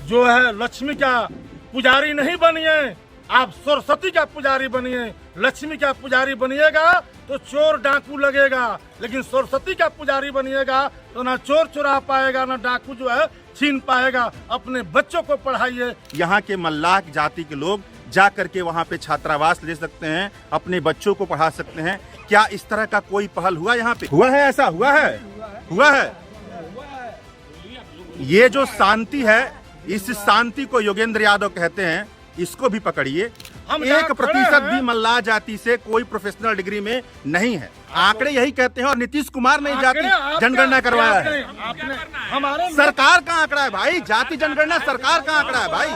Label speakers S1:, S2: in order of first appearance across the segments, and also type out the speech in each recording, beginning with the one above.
S1: जो है लक्ष्मी का पुजारी नहीं बनिए, आप सरस्वती का पुजारी बनिए। लक्ष्मी का पुजारी बनिएगा तो चोर डाकू लगेगा, लेकिन सरस्वती का पुजारी बनिएगा तो ना चोर चुरा पाएगा, ना डाकू जो है छीन पाएगा। अपने बच्चों को पढ़ाइए।
S2: यहाँ के मल्लाह जाति के लोग जा करके वहाँ पे छात्रावास ले सकते हैं, अपने बच्चों को पढ़ा सकते हैं। क्या इस तरह का कोई पहल हुआ यहाँ पे? हुआ है? ऐसा हुआ है? हुआ है। ये जो शांति है, इस शांति को योगेंद्र यादव कहते हैं। इसको भी पकड़िए। 1% भी मल्लाह जाति से कोई प्रोफेशनल डिग्री में नहीं है। आंकड़े यही कहते हैं। और नीतीश कुमार ने जाति जनगणना करवाया है।
S1: हमारे
S2: सरकार का आंकड़ा है भाई, जाति जनगणना सरकार का आंकड़ा है भाई,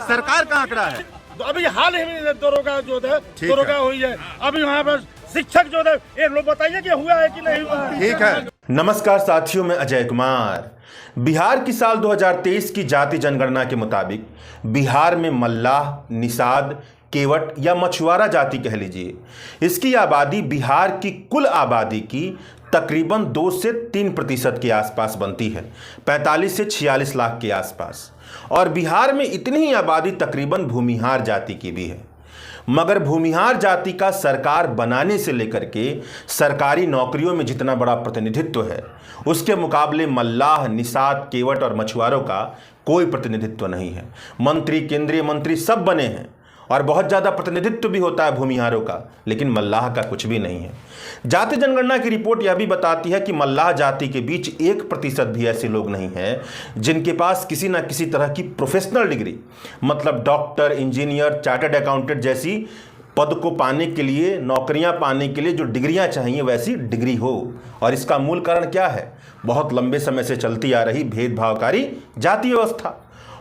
S2: सरकार का आंकड़ा है।
S1: अभी हाल ही में दरोगा जो है दरोगा हुई है। अभी वहाँ पर शिक्षक जो है, ये लोग बताइए कि हुआ है कि नहीं हुआ है।
S2: ठीक है।
S3: नमस्कार साथियों, मैं अजय कुमार। बिहार की साल 2023 की जाति जनगणना के मुताबिक बिहार में मल्लाह, निषाद, केवट या मछुआरा जाति कह लीजिए, इसकी आबादी बिहार की कुल आबादी की तकरीबन 2 से 3% के आसपास बनती है, 45 से 46 लाख के आसपास। और बिहार में इतनी ही आबादी तकरीबन भूमिहार जाति की भी है। मगर भूमिहार जाति का सरकार बनाने से लेकर के सरकारी नौकरियों में जितना बड़ा प्रतिनिधित्व है, उसके मुकाबले मल्लाह, निषाद, केवट और मछुआरों का कोई प्रतिनिधित्व नहीं है। मंत्री, केंद्रीय मंत्री सब बने हैं और बहुत ज़्यादा प्रतिनिधित्व भी होता है भूमिहारों का, लेकिन मल्लाह का कुछ भी नहीं है। जाति जनगणना की रिपोर्ट यह भी बताती है कि मल्लाह जाति के बीच 1% भी ऐसे लोग नहीं हैं जिनके पास किसी न किसी तरह की प्रोफेशनल डिग्री, मतलब डॉक्टर, इंजीनियर, चार्टर्ड अकाउंटेंट जैसी पद को पाने के लिए, नौकरियां पाने के लिए जो डिग्रियां चाहिए वैसी डिग्री हो। और इसका मूल कारण क्या है? बहुत लंबे समय से चलती आ रही भेदभावकारी जाति व्यवस्था।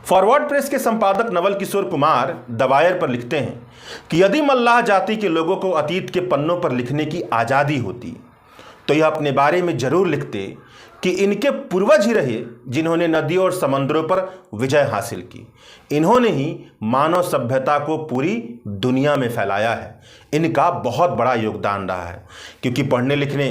S3: फॉरवर्ड प्रेस के संपादक नवल किशोर कुमार द वायर पर लिखते हैं कि यदि मल्लाह जाति के लोगों को अतीत के पन्नों पर लिखने की आज़ादी होती तो यह अपने बारे में जरूर लिखते कि इनके पूर्वज ही रहे जिन्होंने नदियों और समंदरों पर विजय हासिल की। इन्होंने ही मानव सभ्यता को पूरी दुनिया में फैलाया है। इनका बहुत बड़ा योगदान रहा है, क्योंकि पढ़ने लिखने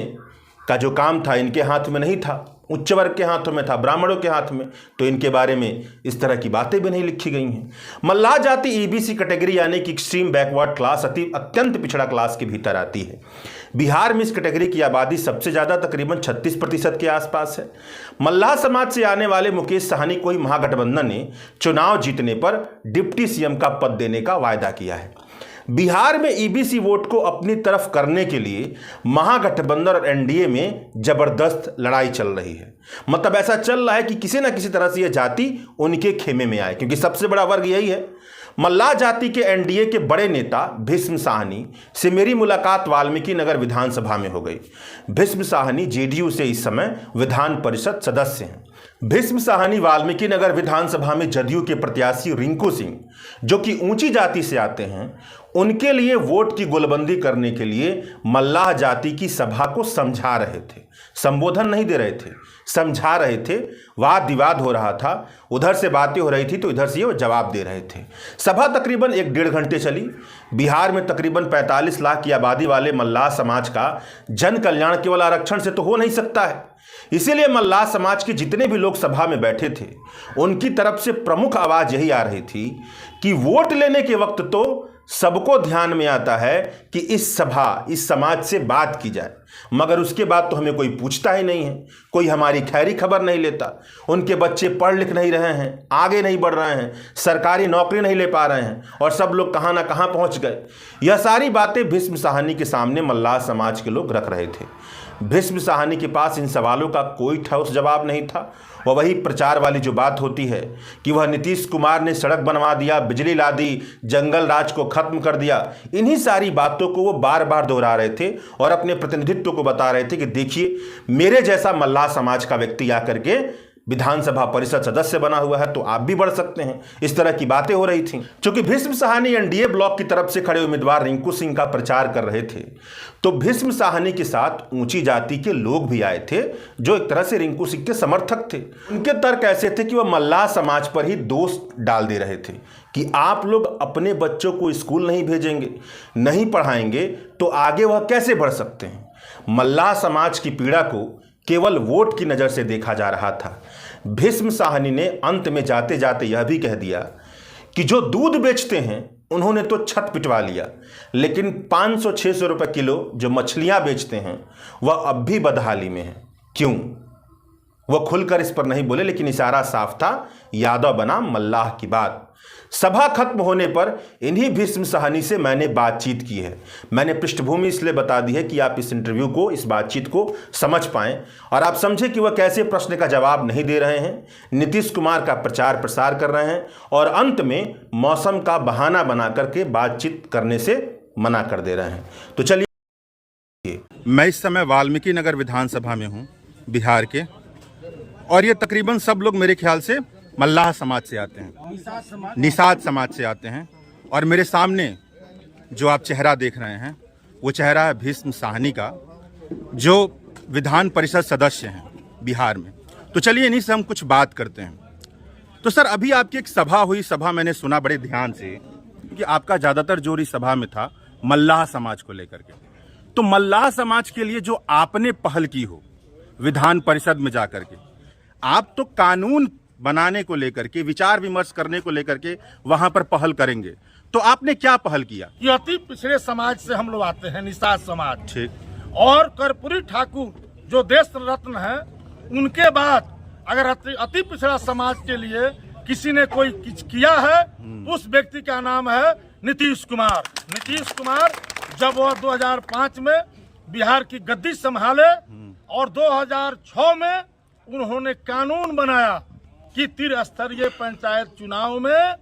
S3: का जो काम था इनके हाथ में नहीं था, उच्च वर्ग के हाथों में था, ब्राह्मणों के हाथ में। तो इनके बारे में इस तरह की बातें भी नहीं लिखी गई हैं। मल्लाह जाति ईबीसी कैटेगरी यानी कि एक्सट्रीम बैकवर्ड क्लास, अत्यंत पिछड़ा क्लास के भीतर आती है। बिहार में इस कैटेगरी की आबादी सबसे ज़्यादा तकरीबन 36% के आसपास है। मल्लाह समाज से आने वाले मुकेश साहनी को ही महागठबंधन ने चुनाव जीतने पर डिप्टी सीएम का पद देने का वायदा किया है। बिहार में ईबीसी वोट को अपनी तरफ करने के लिए महागठबंधन और एनडीए में जबरदस्त लड़ाई चल रही है। मतलब ऐसा चल रहा है कि किसी न किसी तरह से यह जाति उनके खेमे में आए, क्योंकि सबसे बड़ा वर्ग यही है। मल्लाह जाति के एनडीए के बड़े नेता भीष्म साहनी से मेरी मुलाकात वाल्मीकि नगर विधानसभा में हो गई। भीष्म साहनी जेडीयू से इस समय विधान परिषद सदस्य हैं। भीष्म साहनी वाल्मीकि नगर विधानसभा में जदयू के प्रत्याशी रिंकू सिंह, जो कि ऊंची जाति से आते हैं, उनके लिए वोट की गोलबंदी करने के लिए मल्लाह जाति की सभा को समझा रहे थे। संबोधन नहीं दे रहे थे, समझा रहे थे। वाद विवाद हो रहा था, उधर से बातें हो रही थी तो इधर से वो जवाब दे रहे थे। सभा तकरीबन 1-1.5 घंटे चली। बिहार में तकरीबन 45 लाख की आबादी वाले मल्लाह समाज का जन कल्याण केवल आरक्षण से तो हो नहीं सकता है। इसीलिए मल्लाह समाज के जितने भी लोग सभा में बैठे थे, उनकी तरफ से प्रमुख आवाज यही आ रही थी कि वोट लेने के वक्त तो सबको ध्यान में आता है कि इस समाज से बात की जाए, मगर उसके बाद तो हमें कोई पूछता ही नहीं है, कोई हमारी खैरी खबर नहीं लेता। उनके बच्चे पढ़ लिख नहीं रहे हैं, आगे नहीं बढ़ रहे हैं, सरकारी नौकरी नहीं ले पा रहे हैं और सब लोग कहाँ ना कहाँ पहुँच गए। यह सारी बातें भीष्म साहनी के सामने मल्लाह समाज के लोग रख रहे थे। भीष्म साहनी के पास इन सवालों का कोई ठोस जवाब नहीं था। वह वही प्रचार वाली जो बात होती है कि वह नीतीश कुमार ने सड़क बनवा दिया, बिजली ला दी, जंगल राज को खत्म कर दिया, इन्हीं सारी बातों को वो बार बार दोहरा रहे थे और अपने प्रतिनिधित्व को बता रहे थे कि देखिए, मेरे जैसा मल्लाह समाज का व्यक्ति आकर के विधानसभा परिषद सदस्य बना हुआ है तो आप भी बढ़ सकते हैं। इस तरह की बातें हो रही थी। चूंकि भीष्म साहनी एनडीए ब्लॉक की तरफ से खड़े उम्मीदवार रिंकू सिंह का प्रचार कर रहे थे, तो भीष्म साहनी के साथ ऊंची जाति के लोग भी आए थे जो एक तरह से रिंकू सिंह के समर्थक थे। उनके तर्क ऐसे थे कि वह मल्लाह समाज पर ही दोष डाल दे रहे थे कि आप लोग अपने बच्चों को स्कूल नहीं भेजेंगे, नहीं पढ़ाएंगे तो आगे वह कैसे बढ़ सकते हैं। मल्लाह समाज की पीड़ा को केवल वोट की नज़र से देखा जा रहा था। भीष्म साहनी ने अंत में जाते जाते यह भी कह दिया कि जो दूध बेचते हैं उन्होंने तो छत पिटवा लिया, लेकिन 500-600 रुपये किलो जो मछलियां बेचते हैं वह अब भी बदहाली में है। क्यों? वह खुलकर इस पर नहीं बोले, लेकिन इशारा साफ था, यादव बनाम मल्लाह की बात। सभा खत्म होने पर इन्हीं भीष्म साहनी से मैंने बातचीत की है। मैंने पृष्ठभूमि इसलिए बता दी है कि आप इस इंटरव्यू को, इस बातचीत को समझ पाएं और आप समझें कि वह कैसे प्रश्न का जवाब नहीं दे रहे हैं, नीतीश कुमार का प्रचार प्रसार कर रहे हैं और अंत में मौसम का बहाना बना करके बातचीत करने से मना कर दे रहे हैं। तो चलिए,
S2: मैं इस समय वाल्मीकि नगर विधानसभा में हूँ, बिहार के, और ये तकरीबन सब लोग मेरे ख्याल से मल्लाह समाज से आते हैं, निषाद समाज से आते हैं। और मेरे सामने जो आप चेहरा देख रहे हैं वो चेहरा है भीष्म साहनी का, जो विधान परिषद सदस्य हैं बिहार में। तो चलिए इन्हीं से हम कुछ बात करते हैं। तो सर, अभी आपकी एक सभा हुई, सभा मैंने सुना बड़े ध्यान से कि आपका ज़्यादातर जोर इस सभा में था मल्लाह समाज को लेकर के। तो मल्लाह समाज के लिए जो आपने पहल की हो विधान परिषद में जाकर के, आप तो कानून बनाने को लेकर के, विचार विमर्श करने को लेकर के वहां पर पहल करेंगे, तो आपने क्या पहल किया?
S1: ये अति पिछड़े समाज से हम लोग आते हैं, निषाद समाज।
S2: ठीक।
S1: और कर्पूरी ठाकुर जो देश रत्न है, उनके बाद अगर अति पिछड़ा समाज के लिए किसी ने कोई किया है, उस व्यक्ति का नाम है नीतीश कुमार। नीतीश कुमार जब वह 2005 में बिहार की गद्दी संभाले और 2006 में उन्होंने कानून बनाया कि त्रिस्तरीय पंचायत चुनाव में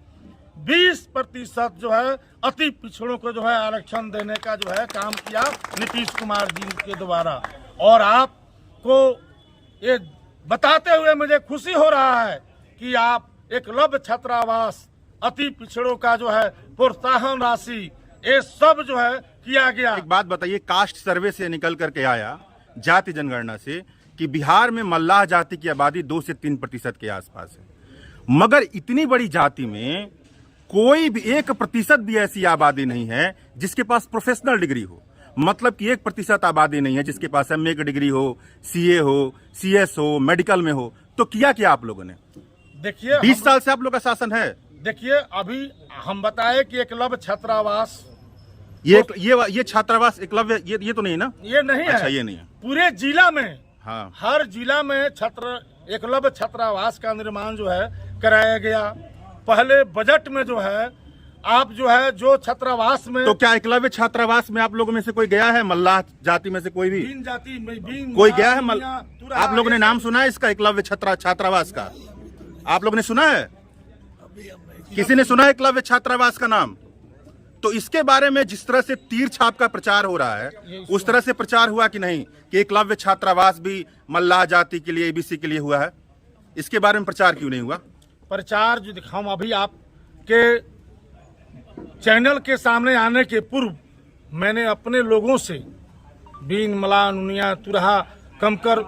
S1: 20% जो है अति पिछड़ों को जो है आरक्षण देने का जो है काम किया नीतीश कुमार जी के द्वारा। और आपको ये बताते हुए मुझे खुशी हो रहा है कि आप एकलव्य छात्रावास, अति पिछड़ों का जो है प्रोत्साहन राशि, ये सब जो है किया गया।
S2: एक बात बताइए, कास्ट सर्वे से निकल करके आया, जाति जनगणना से, कि बिहार में मल्लाह जाति की आबादी 2 से 3% के आसपास है, मगर इतनी बड़ी जाति में कोई भी 1% भी ऐसी आबादी नहीं है जिसके पास प्रोफेशनल डिग्री हो। मतलब कि 1% आबादी नहीं है जिसके पास MA की डिग्री हो, CA हो, CS हो, मेडिकल में हो। तो किया क्या आप लोगों ने?
S1: देखिए,
S2: 20 साल से आप लोग का शासन है।
S1: देखिए, अभी हम बताए कि एकलव्य छात्रावास,
S2: ये छात्रावास एकलव्य, ये तो नहीं ना?
S1: ये नहीं है।
S2: अच्छा, ये नहीं है।
S1: पूरे जिला में,
S2: हाँ,
S1: हर जिला में एकलव्य छात्रावास का निर्माण जो है कराया गया। पहले बजट में जो है आप जो है जो छात्रावास में,
S2: तो क्या एकलव्य छात्रावास में आप लोगों में से कोई गया है? मल्लाह जाति में से कोई भी
S1: बीन जाति में
S2: कोई गया है? आप लोगों ने नाम सुना है इसका, एकलव्य छात्रावास का? आप लोगों ने सुना है? किसी ने सुना है एकलव्य छात्रावास का नाम? तो इसके बारे में जिस तरह से तीर छाप का प्रचार हो रहा है, उस तरह से प्रचार हुआ कि नहीं कि एकलव्य छात्रावास भी मल्लाह जाति के लिए, ABC के लिए हुआ है? इसके बारे में प्रचार क्यों नहीं हुआ?
S1: प्रचार जो हम अभी आपके चैनल के सामने आने के पूर्व मैंने अपने लोगों से, बीन, मलाह, नुनिया, तुरहा, कमकर,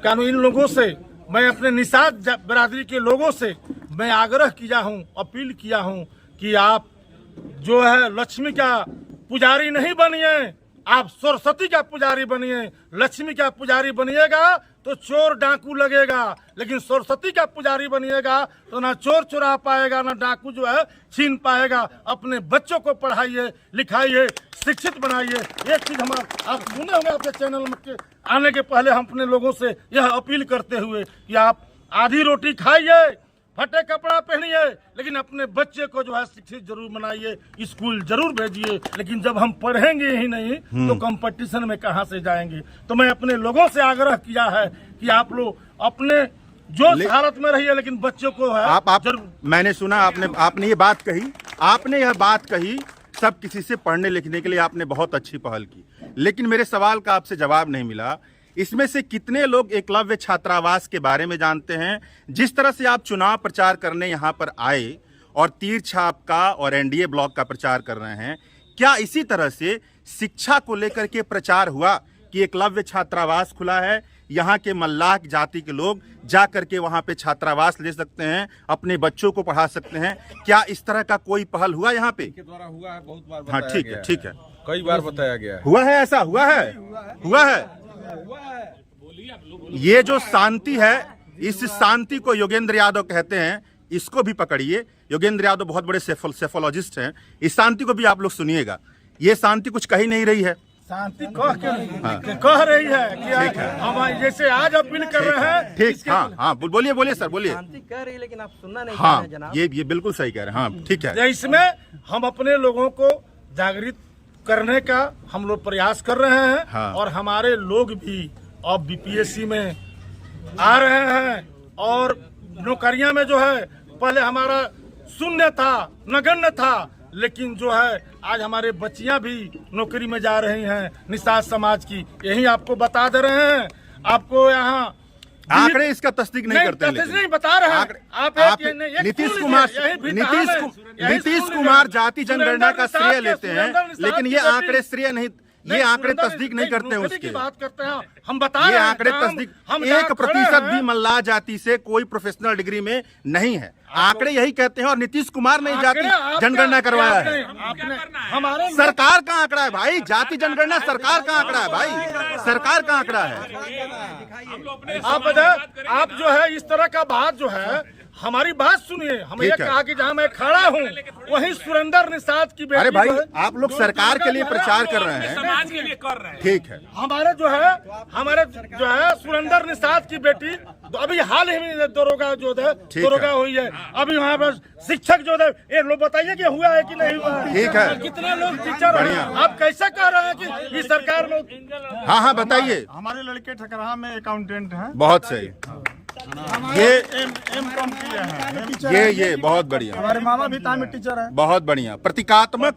S1: कानून, इन लोगों से, मैं अपने निषाद बरादरी के लोगों से मैं आग्रह किया हूं, अपील किया हूं कि आप जो है लक्ष्मी का पुजारी नहीं बनिए, आप सरस्वती का पुजारी बनिए। लक्ष्मी का पुजारी बनिएगा तो चोर डाकू लगेगा, लेकिन सरस्वती का पुजारी बनिएगा तो ना चोर चुरा पाएगा, ना डाकू जो है छीन पाएगा। अपने बच्चों को पढ़ाइए, लिखाइए, शिक्षित बनाइए। एक चीज हम आप सुने होंगे आपके चैनल में आने के पहले, हम अपने लोगों से यह अपील करते हुए कि आप आधी रोटी खाइए, फटे कपड़ा पहनिए, लेकिन अपने बच्चे को जो है शिक्षित जरूर बनाइए, स्कूल जरूर भेजिए। लेकिन जब हम पढ़ेंगे ही नहीं तो कंपटीशन में कहां से जाएंगे? तो मैं अपने लोगों से आग्रह किया है कि आप लोग अपने जो हालत में रहिए, लेकिन बच्चों को है
S2: आप मैंने सुना आपने ये बात कही, आपने यह बात कही सब किसी से पढ़ने लिखने के लिए आपने बहुत अच्छी पहल की, लेकिन मेरे सवाल का आपसे जवाब नहीं मिला। इसमें से कितने लोग एकलव्य छात्रावास के बारे में जानते हैं? जिस तरह से आप चुनाव प्रचार करने यहाँ पर आए और तीर छाप का और NDA ब्लॉक का प्रचार कर रहे हैं, क्या इसी तरह से शिक्षा को लेकर के प्रचार हुआ कि एकलव्य छात्रावास खुला है, यहाँ के मल्लाह जाति के लोग जा करके वहाँ पे छात्रावास ले सकते हैं, अपने बच्चों को पढ़ा सकते हैं? क्या इस तरह का कोई पहल हुआ यहाँ पे?
S4: के द्वारा हुआ है, बहुत बार
S2: हाँ, ठीक है, ठीक है,
S4: कई बार बताया गया है।
S2: हुआ है, ऐसा हुआ है, हुआ है। ये जो शांति है, इस शांति को योगेंद्र यादव कहते हैं, इसको भी पकड़िए। योगेंद्र यादव बहुत बड़े सेफोलॉजिस्ट हैं। इस शांति को भी आप लोग सुनिएगा। ये शांति कुछ कही नहीं रही है,
S1: शांति कह रही है कि हम जैसे आज अपील कर रहे हैं।
S2: ठीक, हाँ, बोलिए सर, बोलिए।
S5: शांति कह रही लेकिन आप सुनना नहीं
S2: हाँ,
S5: जनाब।
S2: ये बिल्कुल सही कह रहे हैं। हाँ, ठीक है।
S1: इसमें हम अपने लोगों को जागृत करने का हम लोग प्रयास कर रहे हैं।
S2: हाँ।
S1: और हमारे लोग भी अब बीपीएससी में आ रहे हैं और नौकरियां में जो है पहले हमारा शून्य था, नगण्य था, लेकिन जो है आज हमारे बच्चियां भी नौकरी में जा रही हैं निषाद समाज की। यही आपको बता दे रहे हैं। आपको यहाँ
S2: आंकड़े इसका तस्दीक नहीं करते हैं,
S1: नहीं बता रहे हैं। आप
S2: नीतीश कुमार जाति जनगणना का श्रेय लेते हैं, लेकिन ये आंकड़े श्रेय नहीं, ये आंकड़े तस्दीक नहीं करते हैं उसके।
S1: बात करते हैं हम, बता
S2: ये आंकड़े तस्दीक 1% भी मल्लाह जाति से कोई प्रोफेशनल डिग्री में नहीं है। आंकड़े यही कहते हैं। और नीतीश कुमार ने जाति जनगणना करवाया है।
S1: हमारे
S2: सरकार का आंकड़ा है भाई, जाति जनगणना सरकार का आंकड़ा है भाई, सरकार का आंकड़ा है।
S1: आप जो है इस तरह का बात जो है, हमारी बात सुनिए। हम ये कहा कि जहाँ मैं खड़ा हूँ वहीं सुरेंद्र निषाद की बेटी।
S2: अरे भाई, आप लोग सरकार के लिए प्रचार कर रहे हैं,
S6: समाज के लिए कर रहे हैं।
S2: ठीक है।
S1: हमारे जो है सुरेंद्र निषाद की बेटी अभी हाल ही में दरोगा हुई है। अभी वहाँ पर शिक्षक जो है, ये लोग बताइए कि हुआ है कि नहीं हुआ है।
S2: ठीक है।
S1: कितने लोग टीचर हैं? आप कैसे कह रहे हैं कि इस सरकार में?
S2: हाँ, बताइए।
S7: हमारे लड़के ठकराहा में अकाउंटेंट हैं।
S2: बहुत सही। ये
S7: एम.कॉम किए हैं।
S2: ये बहुत बढ़िया।
S7: हमारे मामा भी तामिल टीचर हैं।
S2: बहुत बढ़िया। प्रतीकात्मक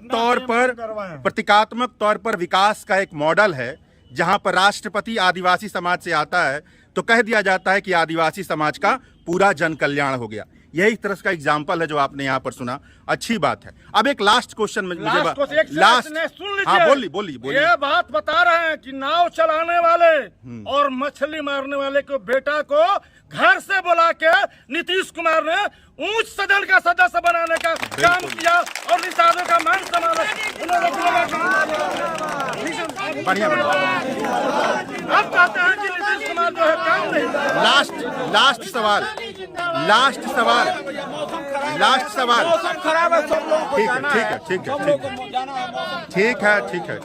S2: तौर पर विकास का एक मॉडल है, जहां पर राष्ट्रपति आदिवासी समाज से आता है तो कह दिया जाता है कि आदिवासी समाज का पूरा जन कल्याण हो गया। यही एक तरह का एग्जाम्पल है जो आपने यहाँ पर सुना। अच्छी बात है। अब एक लास्ट क्वेश्चन में बोलिए।
S1: ये बात बता रहे हैं कि नाव चलाने वाले और मछली मारने वाले को बेटा को घर से बुला के नीतीश कुमार ने उच्च सदन का सदस्य बनाने का काम किया और निषादों का मान सम्मान
S2: बढ़िया।
S1: अब कहते हैं कि नीतीश कुमार जो है काम नहीं।
S2: लास्ट सवाल। ठीक है।